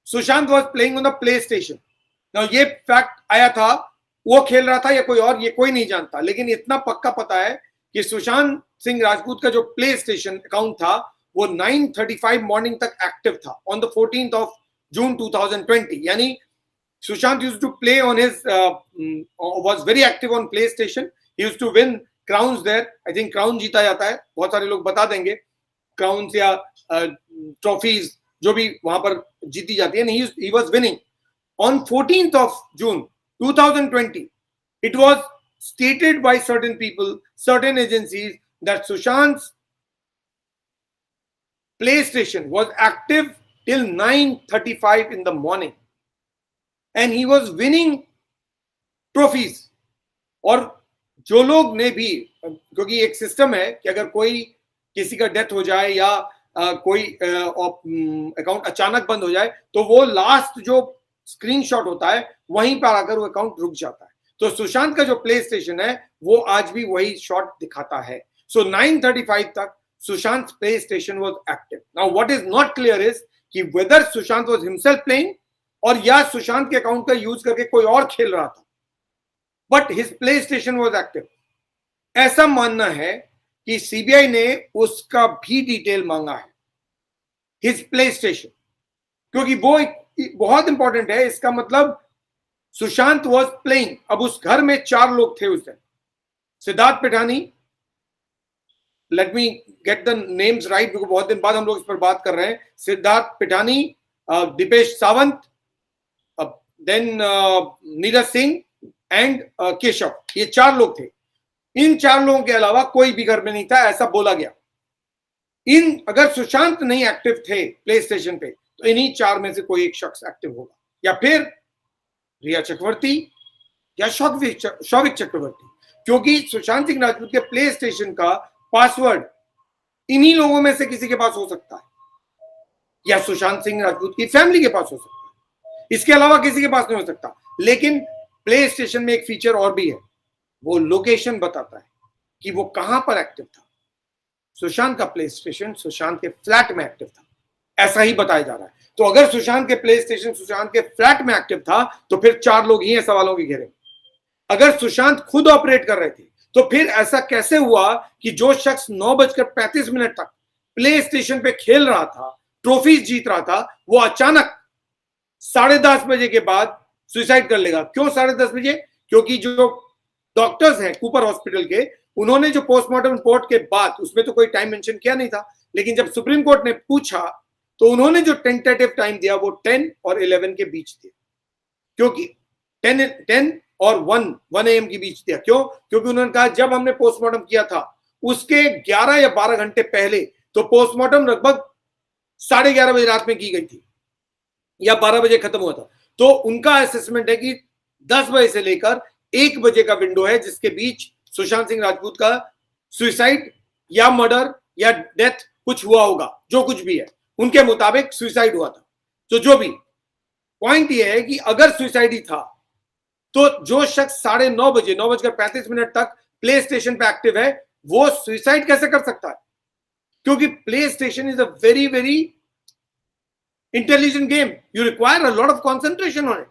Sushant was playing on the play station. Now ये fact आया था, वो खेल रहा था या कोई और, ये कोई नहीं जानता, लेकिन इतना पक्का पता है कि सुशांत सिंह राजपूत का जो प्ले स्टेशन अकाउंट था वो 9:35 मॉर्निंग तक एक्टिव था on the 14th of June 2020। यानी Sushant used to play on his was very active on PlayStation. He used to win crowns there. I think crown जीता जाता है, बहुत सारे लोग बता देंगे, क्राउन्स या ट्रॉफीज जो भी वहां पर जीती जाती है। He was winning on 14th of June 2020. It was stated by certain people, certain agencies, that Sushant's PlayStation was active till 9:35 in the morning and he was winning trophies। और जो लोग ने भी, क्योंकि एक सिस्टम है कि अगर कोई किसी का डेथ हो जाए या कोई अकाउंट अचानक बंद हो जाए तो वो लास्ट जो स्क्रीनशॉट होता है वहीं पर आकर वो अकाउंट रुक जाता है। तो सुशांत का जो प्ले स्टेशन है वो आज भी वही शॉट दिखाता है। सो 9:35 तक Sushant PlayStation was active. Now what is not clear is कि whether Sushant was himself playing और या सुशांत के अकाउंट का यूज करके कोई और खेल रहा था, but his play station was active. ऐसा मानना है कि सीबीआई ने उसका भी डिटेल मांगा है, हिज प्ले स्टेशन, क्योंकि वो बहुत इंपॉर्टेंट है। इसका मतलब सुशांत वॉज प्लेइंग। अब उस घर में 4 लोग थे उस दिन। Siddharth Pithani, let me get the names right क्योंकि बहुत दिन बाद हम लोग इस पर बात कर रहे हैं। सिद्धार्थ पिठानी, दीपेश सावंत, देन नीरज सिंह एंड केशव, ये 4 लोग थे। इन 4 लोगों के अलावा कोई भी घर में नहीं था, ऐसा बोला गया। अगर सुशांत नहीं एक्टिव थे प्ले स्टेशन पे तो इन्हीं 4 में से कोई एक शख्स एक्टिव होगा, या फिर रिया चक्रवर्ती या शौविक चक्रवर्ती, क्योंकि सुशांत सिंह राजपूत के प्ले स्टेशन का पासवर्ड इन्हीं लोगों में से किसी के पास हो सकता है, या सुशांत सिंह राजपूत की फैमिली के पास हो सकता है, इसके अलावा किसी के पास नहीं हो सकता। लेकिन प्ले स्टेशन में एक फीचर और भी है, वो लोकेशन बताता है कि वो कहां पर एक्टिव था। सुशांत का प्ले स्टेशन सुशांत के फ्लैट में एक्टिव था, ऐसा ही बताया जा रहा है। तो अगर सुशांत के प्ले स्टेशन सुशांत के फ्लैट में एक्टिव था तो फिर 4 लोग ही हैं सवालों के घेरे में। अगर सुशांत खुद ऑपरेट कर रहे थे तो फिर ऐसा कैसे हुआ कि जो शख्स 9:35 तक प्ले स्टेशन पे खेल रहा था, ट्रॉफीज जीत रहा था, वो अचानक 10:30 बजे के बाद सुसाइड कर लेगा। क्यों 10:30 बजे? क्योंकि जो डॉक्टर्स हैं कूपर हॉस्पिटल के, उन्होंने जो पोस्टमार्टम रिपोर्ट के बाद, उसमें तो कोई टाइम मेंशन किया नहीं था, लेकिन जब सुप्रीम कोर्ट ने पूछा तो उन्होंने जो टेंटेटिव टाइम दिया वो 10 और 11 के बीच दिया, क्योंकि 10 और 1 AM के बीच दिया। क्यों? क्योंकि उन्होंने कहा जब हमने पोस्टमार्टम किया था उसके 11 या 12 घंटे पहले तो पोस्टमार्टम लगभग 11:30 बजे रात में की गई थी या 12 बजे खत्म हुआ था। तो उनका असेसमेंट है कि 10 बजे से लेकर 1 बजे का विंडो है जिसके बीच सुशांत सिंह राजपूत का सुसाइड या मर्डर या डेथ कुछ हुआ होगा। जो कुछ भी है उनके मुताबिक सुसाइड हुआ था। तो जो भी पॉइंट ये है कि अगर सुसाइड ही था तो जो शख्स 9:30 बजे 9:35 तक प्ले स्टेशन पे एक्टिव है वो सुसाइड कैसे कर सकता है? क्योंकि play station is a very very intelligent game, you require a lot of concentration on it.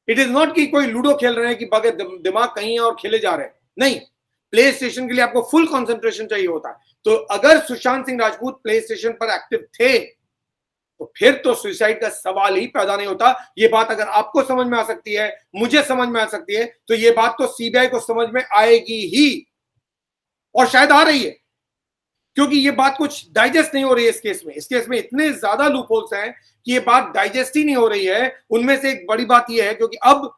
It is not कि कोई लूडो खेल रहे हैं कि बगैर दिमाग कहीं है और खेले जा रहे हैं, नहीं। प्ले स्टेशन के लिए आपको फुल कंसंट्रेशन चाहिए होता है। तो अगर सुशांत सिंह राजपूत प्ले स्टेशन पर एक्टिव थे तो फिर तो सुसाइड का सवाल ही पैदा नहीं होता। ये बात अगर आपको समझ में आ सकती है, मुझे समझ में आ सकती है, तो ये बात तो सीबीआई को समझ में आएगी ही, और शायद आ रही है, क्योंकि ये बात कुछ डाइजेस्ट नहीं हो रही है इस केस में। इस केस में इतने ज्यादा लूपहोल्स हैं कि ये बात डाइजेस्ट ही नहीं हो रही है। उनमें से एक बड़ी बात यह है क्योंकि अब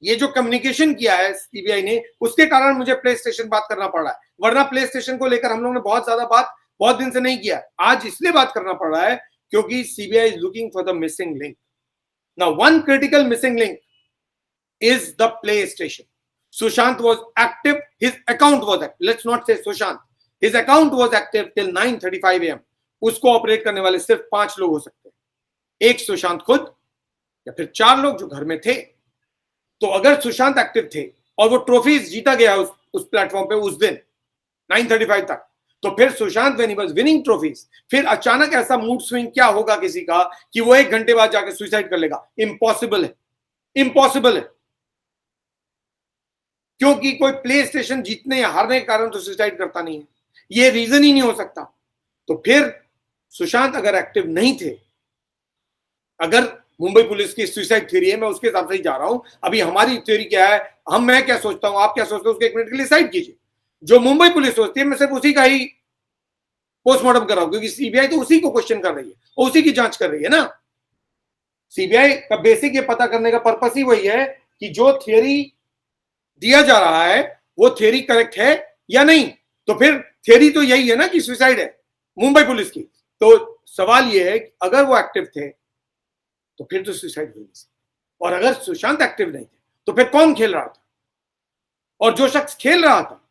ये जो कम्युनिकेशन किया है सीबीआई ने, उसके कारण मुझे प्ले स्टेशन बात करना पड़ रहा है, वरना प्ले स्टेशन को लेकर हम लोगों ने बहुत ज्यादा बात बहुत दिन से नहीं किया। आज इसलिए बात करना पड़ रहा है क्योंकि CBI is looking for the missing link. Now one critical missing link is the play station. Sushant was active, his account was active, let's not say Sushant, his account was active till 9:35 AM। उसको operate करने वाले सिर्फ 5 लोग हो सकते हैं, एक सुशांत खुद या फिर 4 लोग जो घर में थे। तो अगर सुशांत एक्टिव थे और वो ट्रॉफीज जीता गया उस प्लेटफॉर्म पे उस दिन 9:35 तक, तो फिर Sushant when he was winning trophies, फिर अचानक ऐसा मूड स्विंग क्या होगा किसी का कि वो 1 घंटे बाद जाके सुसाइड कर लेगा? इम्पॉसिबल है, इम्पॉसिबल है। क्योंकि कोई प्ले स्टेशन जीतने या हारने के कारण तो सुसाइड करता नहीं है, ये रीजन ही नहीं हो सकता। तो फिर सुशांत अगर एक्टिव नहीं थे, अगर मुंबई पुलिस की सुसाइड थ्योरी है, मैं उसके हिसाब से ही जा रहा हूं। अभी हमारी थ्योरी क्या है, मैं क्या सोचता हूं, आप क्या सोचते हो, उसके 1 मिनट के लिए साइड कीजिए। जो मुंबई पुलिस सोचती है, मैं सिर्फ उसी का ही पोस्टमार्टम कर रहा हूं, क्योंकि सीबीआई तो उसी को क्वेश्चन कर रही है, उसी की जांच कर रही है ना। सीबीआई का बेसिक ये पता करने का पर्पस ही वही है कि जो थियरी दिया जा रहा है वो थियरी करेक्ट है या नहीं। तो फिर थियरी तो यही है ना कि सुसाइड है मुंबई पुलिस की। तो सवाल ये है कि अगर वो एक्टिव थे तो फिर तो सुसाइड हुई नहीं, और अगर सुशांत एक्टिव नहीं थे तो फिर कौन खेल रहा था? और जो शख्स खेल रहा था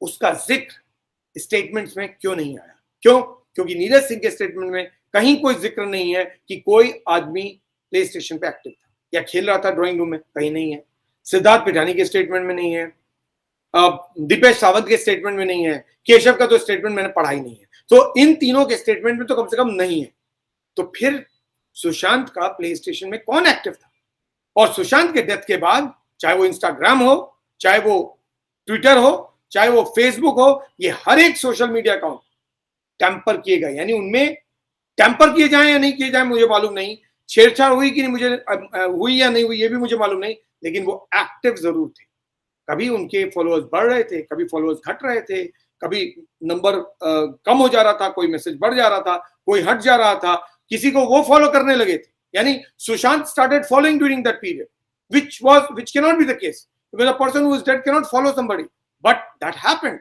उसका जिक्र स्टेटमेंट्स में क्यों नहीं आया? क्यों? क्योंकि नीरज सिंह के स्टेटमेंट में कहीं कोई जिक्र नहीं है कि कोई आदमी प्ले स्टेशन पे एक्टिव था या खेल रहा था ड्राइंग रूम में, कहीं नहीं है। सिद्धार्थ पिठानी के स्टेटमेंट में नहीं है, दीपेश सावंत के स्टेटमेंट में नहीं है, केशव का तो स्टेटमेंट मैंने पढ़ा ही नहीं है। तो इन तीनों के स्टेटमेंट में तो कम से कम नहीं है। तो फिर सुशांत का प्ले स्टेशन में कौन एक्टिव था? और सुशांत के डेथ के बाद चाहे वो इंस्टाग्राम हो, चाहे वो ट्विटर हो, चाहे वो फेसबुक हो, ये हर एक सोशल मीडिया अकाउंट टैंपर किए गए। यानी उनमें टैंपर किए जाए या नहीं किए जाए मुझे मालूम नहीं, छेड़छाड़ हुई कि नहीं मुझे हुई या नहीं हुई ये भी मुझे मालूम नहीं, लेकिन वो एक्टिव जरूर थे। कभी उनके फॉलोअर्स बढ़ रहे थे, कभी फॉलोअर्स घट रहे थे, कभी नंबर कम हो जा रहा था, कोई मैसेज बढ़ जा रहा था, कोई हट जा रहा था, किसी को वो फॉलो करने लगे थे। यानी Sushant started following during that period, which cannot be the case because a person who is dead cannot follow somebody, but that happened.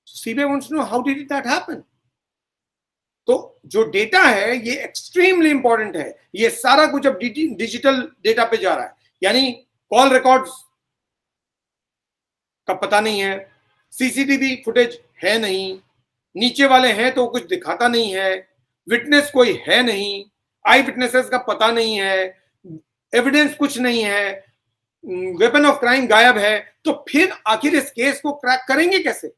So CBI wants to know how did that happen. तो जो data है ये extremely important है। ये सारा कुछ अब digital data पे जा रहा है, यानी कॉल रिकॉर्ड्स का पता नहीं है, सीसीटीवी फुटेज है नहीं, नीचे वाले हैं तो कुछ दिखाता नहीं है, विटनेस कोई है नहीं, आई विटनेसेस का पता नहीं है, एविडेंस कुछ नहीं है, वेपन ऑफ क्राइम गायब है। तो फिर आखिर इस केस को क्रैक करेंगे कैसे?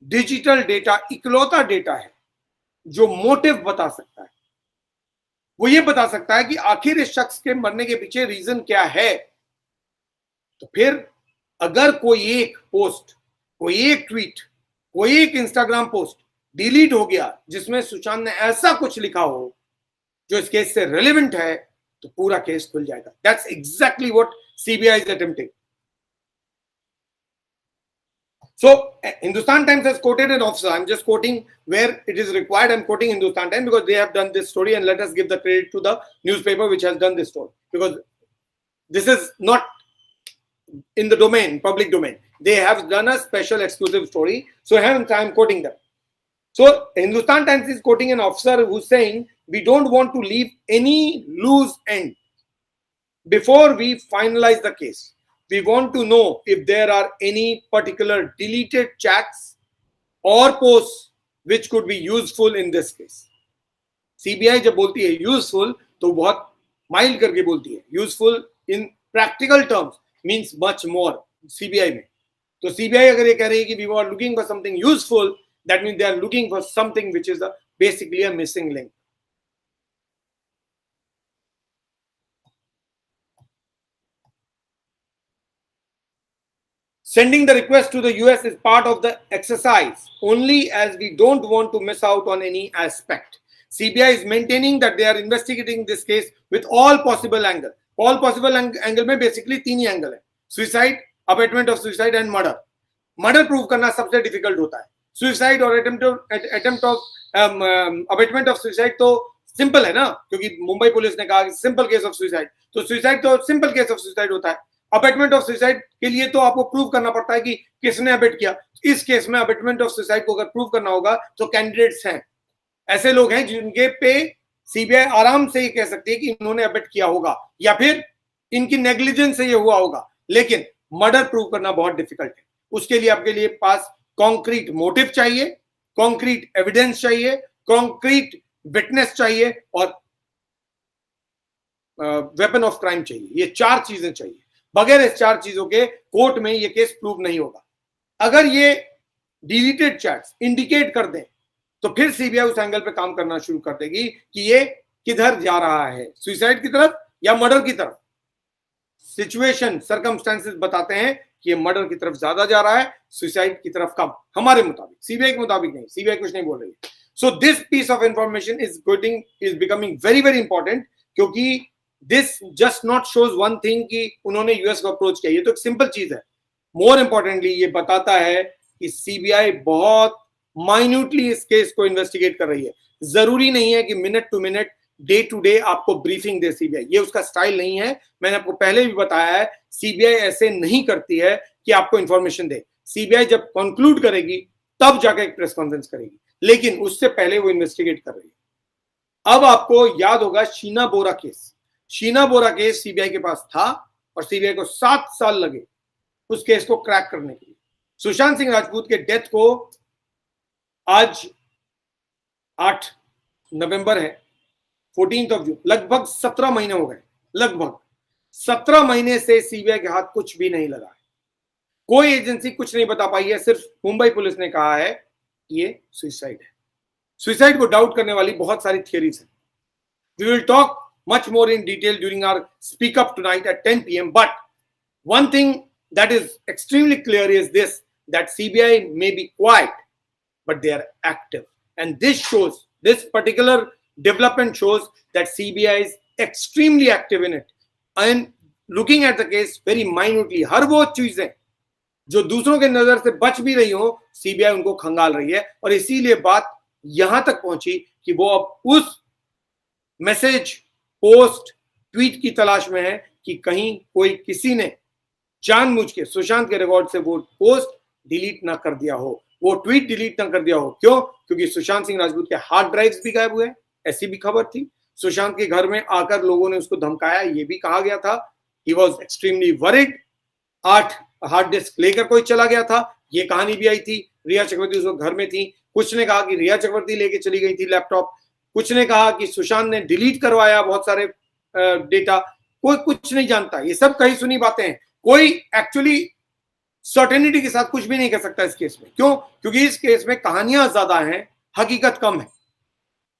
डिजिटल डेटा इकलौता डेटा है जो मोटिव बता सकता है, वो ये बता सकता है कि आखिर इस शख्स के मरने के पीछे रीजन क्या है। तो फिर अगर कोई एक पोस्ट, कोई एक ट्वीट, कोई एक इंस्टाग्राम पोस्ट डिलीट हो गया जिसमें सुशांत ने ऐसा कुछ लिखा हो जो इस केस से रेलेवेंट है, तो पूरा केस खुल जाएगा। That's exactly what CBI is attempting. So Hindustan Times has quoted an officer. I'm just quoting where it is required. I'm quoting Hindustan Times because they have done this story, and let us give the credit to the newspaper which has done this story, because this is not in the domain, public domain. They have done a special exclusive story. So hence I'm quoting them. So Hindustan Times is quoting an officer who's saying, we don't want to leave any loose end before we finalize the case. We want to know if there are any particular deleted chats or posts which could be useful in this case. CBI जब बोलती है useful तो बहुत mild करके बोलती है, useful in practical terms means much more CBI में। तो सीबीआई अगर ये कह रही है कि we are looking for something useful, that means they are looking for something which is basically a missing link. Sending the request to the US is part of the exercise, only as we don't want to miss out on any aspect. CBI is maintaining that they are investigating this case with all possible angle. All possible angle में basically तीन ही angle है, suicide, abatement of suicide and murder. Murder prove करना सबसे difficult होता है, suicide और attempt of abatement of suicide तो simple है ना, क्योंकि मुंबई पुलिस ने कहा simple case of suicide, तो suicide तो simple case of suicide होता है। अबेटमेंट ऑफ सुसाइड के लिए तो आपको प्रूव करना पड़ता है कि किसने अबेट किया। इस केस में अबेटमेंट ऑफ सुसाइड को अगर प्रूव करना होगा तो कैंडिडेट्स हैं, ऐसे लोग हैं जिनके पे सीबीआई आराम से ये कह सकती है कि इन्होंने अबेट किया होगा या फिर इनकी नेग्लिजेंस से ये हुआ होगा। लेकिन मर्डर प्रूव करना बहुत डिफिकल्ट है, उसके लिए आपके लिए पास कॉन्क्रीट मोटिव चाहिए, कॉन्क्रीट एविडेंस चाहिए, कॉन्क्रीट विटनेस चाहिए और वेपन ऑफ क्राइम चाहिए। ये चार चीजें चाहिए, बगैर इस चार चीजों के कोर्ट में ये केस प्रूव नहीं होगा। अगर ये डिलीटेड चैट्स इंडिकेट कर दें, तो फिर सीबीआई उस एंगल पे काम करना शुरू कर देगी कि ये किधर जा रहा है, सुसाइड की तरफ या मर्डर की तरफ। सिचुएशन सर्कमस्टेंसेस बताते हैं कि ये मर्डर की तरफ ज्यादा जा रहा है, सुसाइड की तरफ कम, हमारे मुताबिक, सीबीआई के मुताबिक नहीं, सीबीआई कुछ नहीं बोल रही है। So this piece of information is becoming very very important, क्योंकि this just not shows one thing कि उन्होंने यूएस को अप्रोच किया, ये तो एक सिंपल चीज है। मोर इंपॉर्टेंटली ये बताता है कि सीबीआई बहुत माइन्यूटली इस केस को इन्वेस्टिगेट कर रही है। जरूरी नहीं है कि minute to minute, day to day आपको ब्रीफिंग दे सीबीआई, ये उसका स्टाइल नहीं है। मैंने आपको पहले भी बताया है, सीबीआई ऐसे नहीं करती है कि आपको इंफॉर्मेशन दे। सीबीआई जब कंक्लूड करेगी तब जाकर एक प्रेस कॉन्फ्रेंस करेगी, लेकिन उससे पहले वो इन्वेस्टिगेट कर रही है। अब आपको याद होगा शीना बोरा केस, शीना बोरा केस सीबीआई के पास था और सीबीआई को 7 साल लगे उस केस को क्रैक करने के लिए। सुशांत सिंह राजपूत के डेथ को आज 8 नवंबर है, 14 जून, लगभग 17 महीने हो गए। लगभग 17 महीने से सीबीआई के हाथ कुछ भी नहीं लगा है, कोई एजेंसी कुछ नहीं बता पाई है। सिर्फ मुंबई पुलिस ने कहा है ये सुसाइड है। सुसाइड को डाउट करने वाली बहुत सारी थियरीज हैं। We will talk much more in detail during our speak up tonight at 10 p.m. But one thing that is extremely clear is this, that CBI may be quiet, but they are active. And this particular development shows that CBI is extremely active in it. And looking at the case very minutely, हर वो चीजें जो दूसरों के नजर से बच भी रही हो, सीबीआई उनको खंगाल रही है। और इसीलिए बात यहां तक पहुंची कि वो अब उस मैसेज, पोस्ट, ट्वीट की तलाश में है कि कहीं कोई किसी ने जानबूझ के सुशांत के रिकॉर्ड से वो पोस्ट डिलीट ना कर दिया हो, वो ट्वीट डिलीट ना कर दिया हो। क्यों? क्योंकि सुशांत सिंह राजपूत के हार्ड ड्राइव्स भी गायब हुए, ऐसी भी खबर थी। सुशांत के घर में आकर लोगों ने उसको धमकाया, ये भी कहा गया था। He was extremely worried. 8 hard disk लेकर कोई चला गया था, ये कहानी भी आई थी। रिया चक्रवर्ती उस घर में थी। कुछ ने कहा कि रिया चक्रवर्ती लेके चली गई थी लैपटॉप, कुछ ने कहा कि सुशांत ने डिलीट करवाया बहुत सारे डेटा। कोई कुछ नहीं जानता, ये सब कही सुनी बातें हैं। कोई एक्चुअली सर्टेनिटी के साथ कुछ भी नहीं कर सकता इस केस में। क्यों? क्योंकि इस केस में कहानियां ज्यादा हैं, हकीकत कम है।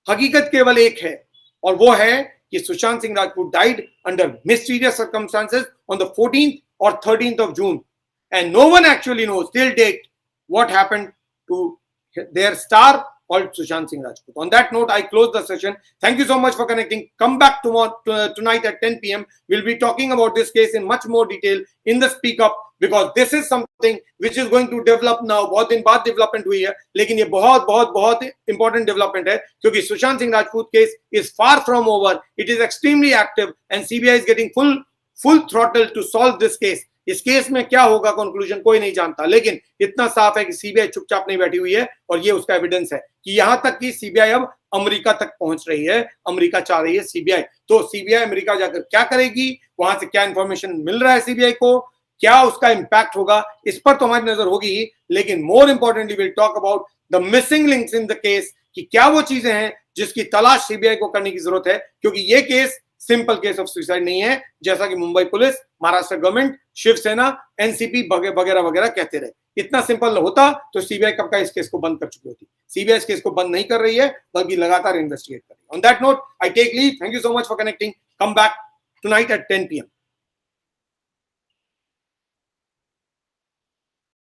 हकीकत केवल एक है, और वो है कि Sushant Singh Rajput died under mysterious circumstances on the 14th और 13th of June, and no one actually knows till date what happened to their star called Sushant Singh Rajput. On that note, I close the session. Thank you so much for connecting. Come back tonight at 10 p.m. We'll be talking about this case in much more detail in the Speak Up, because this is something which is going to develop now. बहुत दिन बाद development हुई है, लेकिन ये बहुत बहुत बहुत इंपॉर्टेंट डेवलपमेंट है, क्योंकि Sushant Singh Rajput case is far from over. It is extremely active and CBI is getting full throttle to solve this case. इस केस में क्या होगा कंक्लूजन कोई नहीं जानता, लेकिन इतना साफ है कि सीबीआई चुपचाप नहीं बैठी हुई है, और ये उसका एविडेंस है कि यहां तक कि सीबीआई अब अमेरिका तक पहुंच रही है। अमेरिका चाह रही है सीबीआई, तो सीबीआई अमेरिका जाकर क्या करेगी, वहां से क्या इंफॉर्मेशन मिल रहा है सीबीआई को, क्या उसका इंपैक्ट होगा, इस पर तो हमारी नजर होगी ही। लेकिन more importantly will talk about the missing links in the case, कि क्या वो चीजें हैं जिसकी तलाश सीबीआई को करने की जरूरत है, क्योंकि ये case simple case of suicide नहीं है, जैसा कि Mumbai police, Maharashtra government, Shivsena, NCP वगैरह वगैरह कहते रहे। इतना सिंपल होता तो सीबीआई कब का इस केस को बंद कर चुकी होती। सीबीआई इस केस को बंद नहीं कर रही है, बल्कि लगातार इन्वेस्टिगेट कर रही है। On that note, I take leave. Thank you so much for connecting. Come back tonight at 10 p.m.